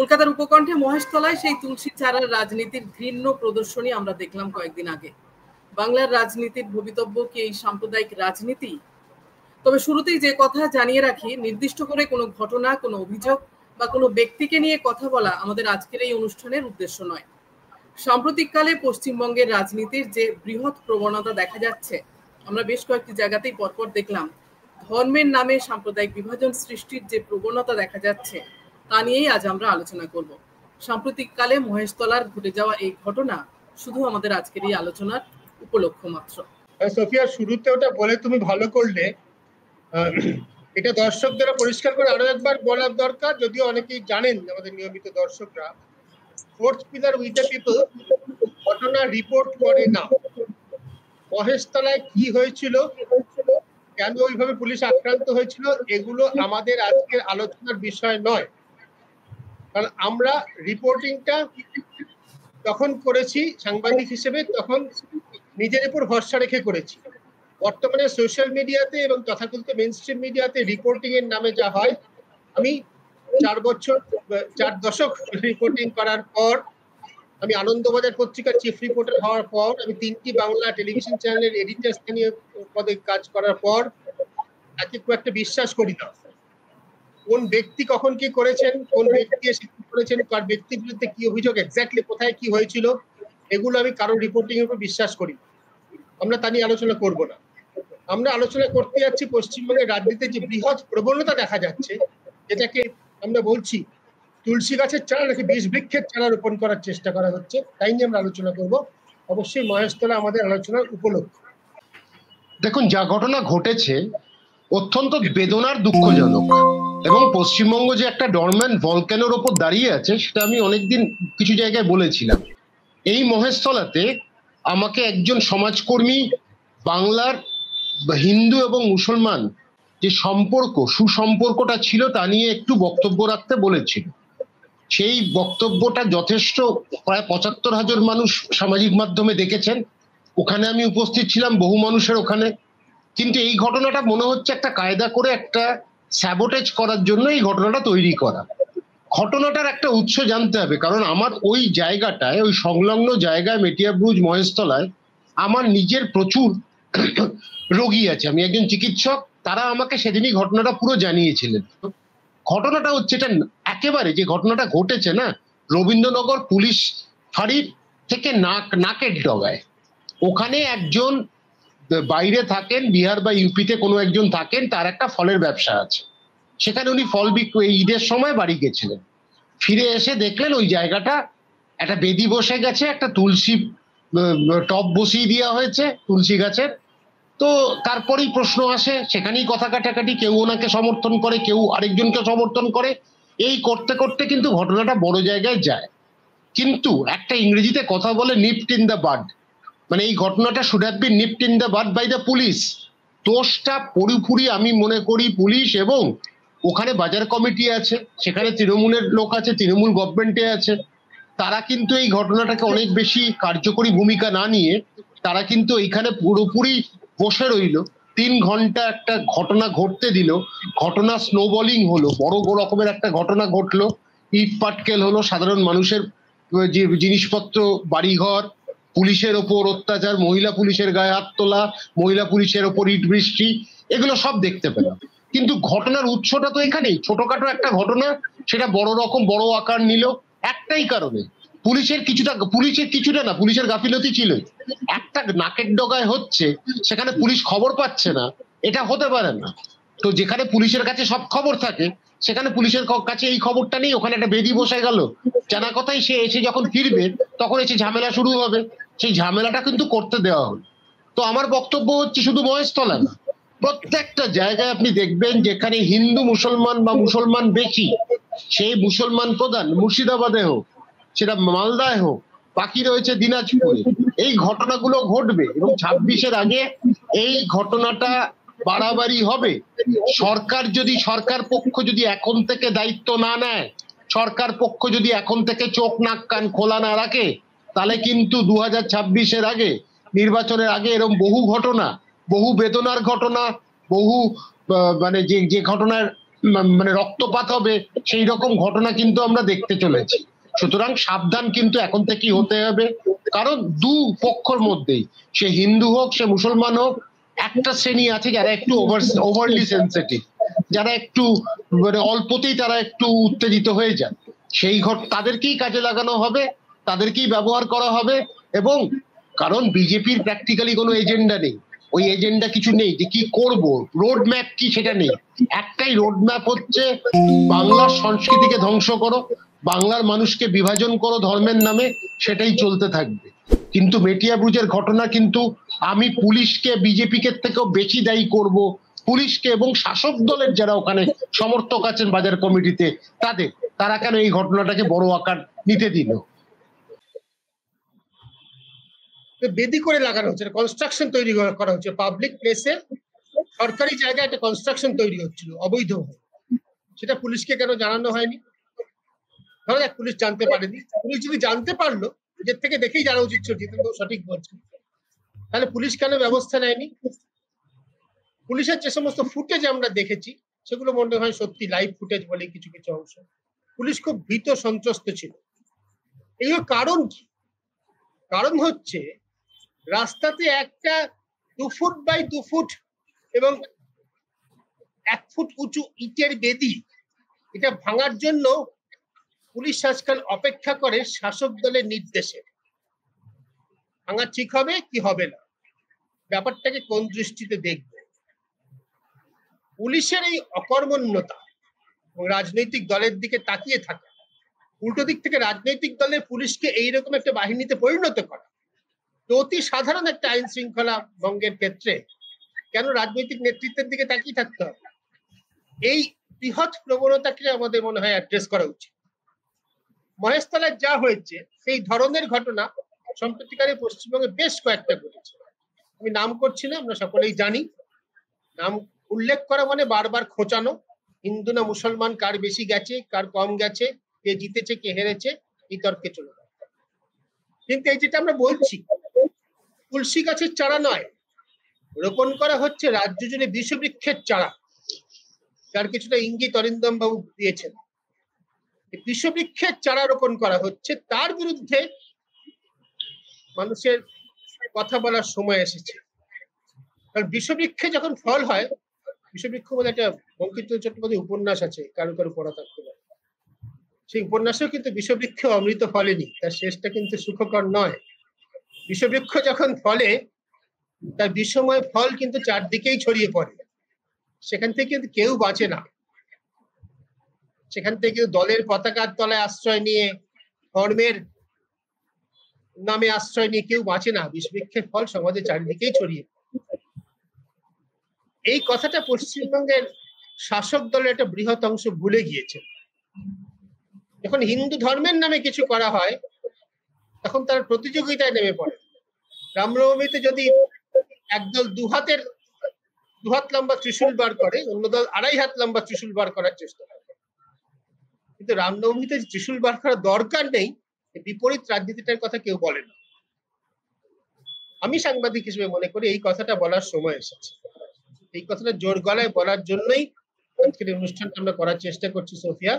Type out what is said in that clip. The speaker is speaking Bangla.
কলকাতার উপকণ্ঠে মহেশতলায় সেই তুলসী চারার রাজনীতির ঘৃণ্য প্রদর্শনী আমরা দেখলাম কয়েকদিন আগে। বাংলার রাজনীতির ভবিতব্য কি এই সাম্প্রদায়িক রাজনীতি? তবে শুরুতেই যে কথা জানিয়ে রাখি, নির্দিষ্ট করে কোনো ঘটনা, কোনো অভিযোগ বা কোনো ব্যক্তিকে নিয়ে কথা বলা আমাদের আজকের এই অনুষ্ঠানের উদ্দেশ্য নয়। সাম্প্রতিককালে পশ্চিমবঙ্গের রাজনীতির যে বৃহৎ প্রবণতা দেখা যাচ্ছে, আমরা বেশ কয়েকটি জায়গাতেই পরপর দেখলাম, ধর্মের নামে সাম্প্রদায়িক বিভাজন সৃষ্টির যে প্রবণতা দেখা যাচ্ছে তা নিয়েই আজ আমরা আলোচনা করব। সাম্প্রতিককালে মহেশতলার ঘটে যাওয়া এই ঘটনা শুধু আমাদের আজকের এই আলোচনার উপলক্ষ মাত্র। সোফিয়া, শুরুতে ওটা বলে তুমি ভালো করলে। এটা দর্শকদের পরিষ্কার করে আরো একবার বলার দরকার, যদিও অনেকেই জানেন আমাদের নিয়মিত দর্শকরা। Fourth pillar with the people ঘটনা রিপোর্ট করে না। মহেশতলায় কি হয়েছিল, কেন ওইভাবে পুলিশ আক্রান্ত হয়েছিল, এগুলো আমাদের আজকের আলোচনার বিষয় নয়। কারণ আমরা রিপোর্টিংটা তখন করেছি সাংবাদিক হিসেবে, তখন নিজের উপর ভরসা রেখে করেছি। বর্তমানে সোশ্যাল মিডিয়াতে এবং তথাকথিত মেইনস্ট্রিম মিডিয়াতে রিপোর্টিং এর নামে যা হয়, আমি 4 দশক রিপোর্টিং করার পর, আমি আনন্দবাজার পত্রিকার চিফ রিপোর্টার হওয়ার পর, আমি 3টি বাংলা টেলিভিশন চ্যানেলের এডিটর স্থানীয় পদে কাজ করার পর তাকে খুব একটা বিশ্বাস করি না। কোন ব্যক্তি কখন কি করেছেন, কোন ব্যক্তি এসে কি করেছেন, কার ব্যক্তির বিরুদ্ধে কি অভিযোগ, এক্স্যাক্টলি কোথায় কি হয়েছিল, এগুলো আমি কারোর রিপোর্টিং এর উপর বিশ্বাস করি। আমরা তা নিয়ে আলোচনা করব না। আমরা আলোচনা করতে যাচ্ছি পশ্চিমবঙ্গের রাজনীতিতে যে বৃহৎ প্রবণতা দেখা যাচ্ছে, যেটাকে আমরা বলছি তুলসী গাছের চারা নাকি বিষ বৃক্ষের চারা রোপণ করার চেষ্টা করা হচ্ছে, তাই নিয়ে আমরা আলোচনা করব। অবশ্যই মহেশতলা আমাদের আলোচনার উপলক্ষ। দেখুন, যা ঘটনা ঘটেছে অত্যন্ত বেদনার, দুঃখজনক, এবং পশ্চিমবঙ্গ যে একটা ডরম্যান্ট ভলক্যানোর ওপর দাঁড়িয়ে আছে সেটা আমি অনেকদিন কিছু জায়গায় বলেছিলাম। এই মহেশতলাতে আমাকে একজন সমাজকর্মী বাংলার হিন্দু এবং মুসলমান যে সম্পর্ক, সুসম্পর্কটা ছিল তা নিয়ে একটু বক্তব্য রাখতে বলেছিল। সেই বক্তব্যটা যথেষ্ট, প্রায় ৭৫,০০০ মানুষ সামাজিক মাধ্যমে দেখেছেন। ওখানে আমি উপস্থিত ছিলাম, বহু মানুষের ওখানে। কিন্তু এই ঘটনাটা মনে হচ্ছে একটা কায়দা করে একটা স্যাবোটেজ করার জন্য এই ঘটনাটা তৈরি করা। ঘটনাটার একটা উৎস জানতে হবে, কারণ আমার ওই জায়গাটায়, ওই সংলগ্ন জায়গায় মেটিয়াবুরুজ মহেশতলায় আমার নিজের প্রচুর রোগী আছে। আমি একজন চিকিৎসক, তারা আমাকে সেদিনই ঘটনাটা পুরো জানিয়েছিলেন। ঘটনাটা হচ্ছে এটা একেবারে, যে ঘটনাটা ঘটেছে না, রবীন্দ্রনগর পুলিশ ফাঁড়ির থেকে নাকের ডগায়। ওখানে একজন বাইরে থাকেন, বিহার বা ইউপিতে কোনো একজন থাকেন, তার একটা ফলের ব্যবসা আছে। সেখানে উনি ফল বিক্রি, ঈদের সময় বাড়ি গেছিলেন। ফিরে এসে দেখলেন ওই জায়গাটা একটা বেদি বসে গেছে, একটা তুলসী টব বসিয়ে দেওয়া হয়েছে তুলসী গাছের। তো তারপরেই প্রশ্ন আসে, সেখানেই কথা কাটাকাটি, কেউ ওনাকে সমর্থন করে, কেউ আরেকজনকে সমর্থন করে। এই করতে করতে কিন্তু ঘটনাটা বড় জায়গায় যায়। কিন্তু একটা ইংরেজিতে কথা বলে নিপড ইন দ্য বাড, মানে এই ঘটনাটা should have been nipped in the bud by the police. দোষটা পুরোপুরি আমি মনে করি পুলিশ, এবং ওখানে বাজার কমিটি আছে, সেখানে তৃণমূলের লোক আছে, তৃণমূল গভর্নমেন্টে আছে। তারা কিন্তু এই ঘটনাটাকে অনেক বেশি কার্যকরী ভূমিকা না নিয়ে তারা কিন্তু এইখানে পুরোপুরি বসে রইল। 3 ঘন্টা একটা ঘটনা ঘটতে দিল, ঘটনা স্নোবলিং হলো, বড় রকমের একটা ঘটনা ঘটলো, ইট পাটকেল হলো, সাধারণ মানুষের যে জিনিসপত্র, বাড়িঘর, পুলিশের ওপর অত্যাচার, মহিলা পুলিশের গায়ে হাত তোলা, মহিলা পুলিশের ওপর ইট বৃষ্টি, এগুলো সব দেখতে পেলাম। কিন্তু ঘটনার উৎসটা তো এখানেই, ছোটখাটো একটা ঘটনা সেটা বড় রকম বড় আকার নিল একটাই কারণে, পুলিশের কিছুটা না, পুলিশের গাফিলতি ছিল। একটা নাকের ডগায় হচ্ছে, সেখানে পুলিশ খবর পাচ্ছে না, এটা হতে পারে না। তো যেখানে পুলিশের কাছে সব খবর থাকে, সেখানে পুলিশের কাছে এই খবরটা নেই, ওখানে একটা বেদি বসে গেল। জানা কথাই সে এসে যখন ফিরবে তখন এসে ঝামেলা শুরু হবে, সেই ঝামেলাটা কিন্তু করতে দেওয়া হলো। তো আমার বক্তব্য হচ্ছে শুধু মহেশতলা না, প্রত্যেকটা জায়গায় আপনি দেখবেন যেখানে হিন্দু মুসলমান বা মুসলমান বেশি, সেই মুসলমান প্রধান, মুর্শিদাবাদে হোক, সেটা মালদায় হোক, বাকি রয়েছে দিনাজপুরে, এই ঘটনাগুলো ঘটবে। এবং 26-এর আগে এই ঘটনাটা বাড়াবাড়ি হবে। সরকার পক্ষ যদি এখন থেকে দায়িত্ব না নেয়, সরকার পক্ষ যদি এখন থেকে চোখ নাক কান খোলা না রাখে, তাহলে কিন্তু 2026-এর আগে, নির্বাচনের আগে এরকম বহু ঘটনা, বহু বেদনার ঘটনা, বহু মানে যে ঘটনার মানে রক্তপাত হবে, সেই রকম ঘটনা কিন্তু আমরা দেখতে চলেছি। সুতরাং সাবধান কিন্তু এখন থেকেই হতে হবে, কারণ দু পক্ষের মধ্যেই, সে হিন্দু হোক সে মুসলমান হোক, একটা শ্রেণী আছে যারা একটু ওভারলি সেন্সিটিভ, যারা একটু মানে অল্পতেই তারা একটু উত্তেজিত হয়ে যায়। সেই তাদেরকেই কাজে লাগানো হবে, তাদেরকেই ব্যবহার করা হবে। এবং কারণ বিজেপির প্র্যাকটিক্যালি কোনো এজেন্ডা নেই, ওই এজেন্ডা কিছু নেই যে কি করব, রোড ম্যাপ কি সেটা নেই। একটাই রোড ম্যাপ হচ্ছে বাংলার সংস্কৃতিকে ধ্বংস করো, বাংলার মানুষকে বিভাজন করো ধর্মের নামে, সেটাই চলতে থাকবে। কিন্তু মেটিয়া ব্রুজের ঘটনা কিন্তু আমি পুলিশকে বিজেপিকে থেকেও বেশি দায়ী করব, পুলিশকে এবং শাসক দলের যারা ওখানে সমর্থক আছেন বাজার কমিটিতে তারা কেন এই ঘটনাটাকে বড় আকার নিতে দিল। বেদি করে লাগানো হচ্ছে, কনস্ট্রাকশন তৈরি করা হচ্ছে পাবলিক প্লেসে, সরকারি জায়গায় একটা কনস্ট্রাকশন তৈরি হচ্ছিল অবৈধ, সেটা পুলিশকে কেন জানানো হয়নি? ধরো যাক পুলিশ জানতে পারেনি, পুলিশ যদি জানতে পারলো, নিজের থেকে দেখেই জানা উচিত ছিল, জিতেন্দ্র সঠিক বলছে, তাহলে পুলিশ কেন ব্যবস্থা নেয়নি? পুলিশের যে সমস্ত ফুটেজ আমরা দেখেছি সেগুলো মনে হয় সত্যি লাইভ ফুটেজ বলে কিছু কিছু অংশ, পুলিশ খুব ভীত সন্ত্রস্ত ছিল। এই কারণ কি? কারণ হচ্ছে রাস্তাতে একটা 2 ফুট বাই 2 ফুট এবং 1 ফুট উঁচু ইটের বেদি, এটা ভাঙার জন্য পুলিশ আজকাল অপেক্ষা করে শাসক দলের নির্দেশে। ভাঙা ঠিক হবে কি হবে না, ব্যাপারটাকে কোন দৃষ্টিতে দেখবে? পুলিশের এই অকর্মণ্যতা এবং রাজনৈতিক দলের দিকে তাকিয়ে থাকা, উল্টো দিক থেকে রাজনৈতিক দলের পুলিশকে এইরকম একটা বাহিনীতে পরিণত করা, তো অতি সাধারণ একটা আইন শৃঙ্খলা ভঙ্গের ক্ষেত্রে কেন রাজনৈতিক নেতৃত্বের দিকে তাকিয়ে থাকতে হবে? এই বৃহৎ প্রবণতাকে আমাদের মনে হয় অ্যাড্রেস করা উচিত। মহেশতলায় যা হয়েছে সেই ধরনের ঘটনা সম্প্রতিকালে পশ্চিমবঙ্গে বেশ কয়েকটা ঘটেছে, আমি নাম করছি না, আমরা সকলেই জানি। নাম উল্লেখ করা মানে বারবার খোঁচানো, হিন্দু না মুসলমান, কার বেশি গেছে কার কম গেছে, কে জিতেছে কে হেরেছে, এই তর্কে চলে যায়। কিন্তু এই যেটা আমরা বলছি, তুলসী গাছের চারা নয়, রোপণ করা হচ্ছে রাজ্য জুড়ে বিষবৃক্ষের চারা, যার কিছুটা ইঙ্গিত অরিন্দম বাবু দিয়েছেন। বিষবৃক্ষের চারা রোপণ করা হচ্ছে, তার বিরুদ্ধে মানুষের কথা বলার সময় এসেছে। কারণ বিষবৃক্ষে যখন ফল হয়, বিষবৃক্ষ বলে একটা বঙ্কিমচন্দ্র চট্টোপাধ্যায় উপন্যাস আছে, কারো কারো পড়া থাকতে পারে, সেই উপন্যাসেও কিন্তু বিষবৃক্ষে অমৃত ফলেনি, তার শেষটা কিন্তু সুখকর নয়। বিষবৃক্ষ যখন ফলে তার বিষময় ফল কিন্তু চারদিকেই ছড়িয়ে পড়ে, সেখান থেকে কিন্তু কেউ বাঁচে না। সেখান থেকে দলের পতাকার তলায় আশ্রয় নিয়ে, ধর্মের নামে আশ্রয় নিয়ে কেউ বাঁচে না, বিষবৃক্ষের ফল সমাজের চারিদিকেই ছড়িয়ে। এই কথাটা পশ্চিমবঙ্গের শাসক দলের একটা বৃহৎ অংশ ভুলে গিয়েছে। যখন হিন্দু ধর্মের নামে কিছু করা হয় তখন তার প্রতিযোগিতায় নেমে পড়ে। রামনবমীতে যদি একদল 2 হাত লম্বা ত্রিশূল বার করে, অন্য দল 2.5 হাত লম্বা ত্রিশূল বার করার চেষ্টা করে, কিন্তু রামনবমীতে ত্রিশূল বার করার দরকার নেই, বিপরীত রাজনীতিটার কথা কেউ বলে না। আমি সাংবাদিক হিসেবে মনে করি এই কথাটা বলার সময় এসেছে। এই কথাটা জোর গলায় বলার জন্যই আজকের অনুষ্ঠানটা আমরা করার চেষ্টা করছি সোফিয়া।